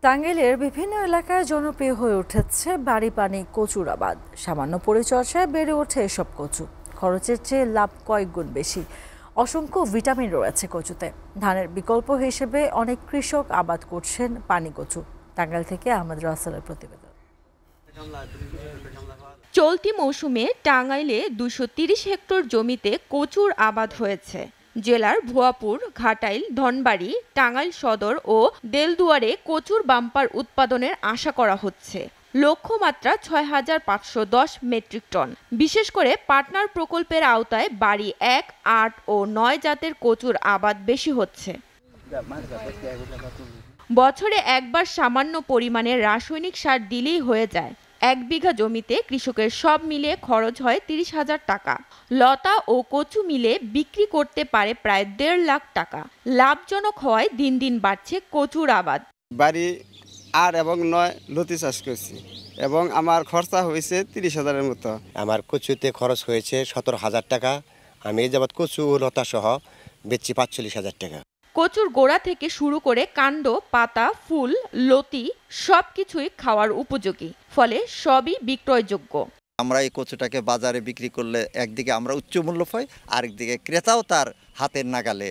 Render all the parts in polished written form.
টাঙ্গাইলের বিভিন্ন এলাকায় জনপ্রিয় হয়ে উঠেছে বাড়ি পানি কচুর আবাদ। সামান্য পরিচর্যায় বেড়ে ওঠে এসব কচু। খরচের চেয়ে লাভ কয়েক গুণ বেশি। অসংখ্য ভিটামিন রয়েছে কচুতে। ধানের বিকল্প হিসেবে অনেক কৃষক আবাদ করছেন পানি কচু। টাঙ্গাইল থেকে আহমেদ রাসেলের প্রতিবেদন। চলতি মৌসুমে টাঙ্গাইলে ২৩০ হেক্টর জমিতে কচুর আবাদ হয়েছে। জেলার ভুয়াপুর, ঘাটাইল, ধনবাড়ি, টাঙ্গাইল সদর ও দেলদুয়ারে কচুর বাম্পার উৎপাদনের আশা করা হচ্ছে। লক্ষ্যমাত্রা ৬,৫১০ মেট্রিক টন। বিশেষ করে পার্টনার প্রকল্পের আওতায় বাড়ি ১, ৮ ও ৯ জাতের কচুর আবাদ বেশি হচ্ছে। বছরে একবার সামান্য পরিমাণে রাসায়নিক সার দিলেই হয়ে যায়। ১ বিঘা জমিতে কৃষকের সব মিলিয়ে খরচ হয় ৩০,০০০ টাকা। লতা ও কচু মিলে বিক্রি করতে পারে প্রায় ১.৫ লাখ টাকা। লাভজনক হওয়ায় দিন দিন বাড়ছে কচুর আবাদ। বাড়ি ৮ এবং ৯ লতি চাষ করছি এবং আমার খরচা হয়েছে ৩০,০০০-এর মতো। আমার কচুতে খরচ হয়েছে ১৭,০০০ টাকা। আমি এই যাবৎ কচু ও লতা সহ বেচছি ৪৫,০০০ টাকা। কচুর গোড়া থেকে শুরু করে কাণ্ড, পাতা, ফুল, লতি সবকিছুই খাওয়ার উপযোগী, ফলে সবই বিক্রয়যোগ্য। আমরা এই কচুটাকে বাজারে বিক্রি করলে একদিকে আমরা উচ্চ মূল্য পাই, আরেকদিকে ক্রেতাও তার হাতের নাগালে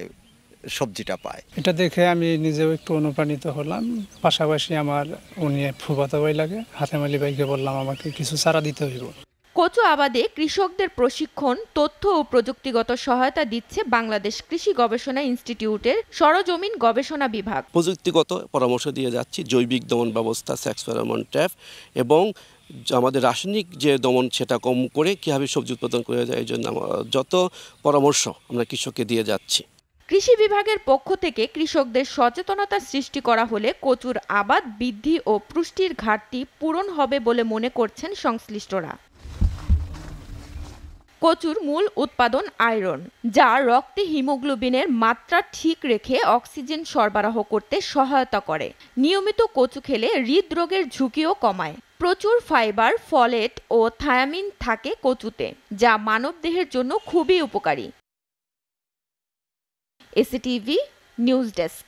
সবজিটা পায়। এটা দেখে আমি নিজেও একটু অনুপ্রাণিত হলাম। পাশাপাশি আমার উনি ফুফাতো ভাই লাগে, হাতেমালি ভাইকে বললাম আমাকে কিছু চারা দিতে হইব। কচু আবাদে কৃষকদের প্রশিক্ষণ, তথ্য ও প্রযুক্তিগত সহায়তা দিচ্ছে বাংলাদেশ কৃষি গবেষণা ইনস্টিটিউটের সরজমিন গবেষণা বিভাগ। প্রযুক্তিগত পরামর্শ দিয়ে যাচ্ছি, জৈবিক দমন ব্যবস্থা, সেক্স ফেরোমন ট্র্যাপ এবং আমাদের রাসায়নিক যে দমন সেটা কম করে কীভাবে সবজি উৎপাদন করা যায়, এই জন্য যত পরামর্শ আমরা কৃষককে দিয়ে যাচ্ছি। কৃষি বিভাগের পক্ষ থেকে কৃষকদের সচেতনতা সৃষ্টি করা হলে কচুর আবাদ বৃদ্ধি ও পুষ্টির ঘাটতি পূরণ হবে বলে মনে করছেন সংশ্লিষ্টরা। কচুর মূল উৎপাদন আয়রন, যা রক্তে হিমোগ্লোবিনের মাত্রা ঠিক রেখে অক্সিজেন সরবরাহ করতে সহায়তা করে। নিয়মিত কচু খেলে হৃদরোগের ঝুঁকিও কমায়। প্রচুর ফাইবার, ফলেট ও থায়ামিন থাকে কচুতে, যা মানবদেহের জন্য খুবই উপকারী। এসিটিভি নিউজ ডেস্ক।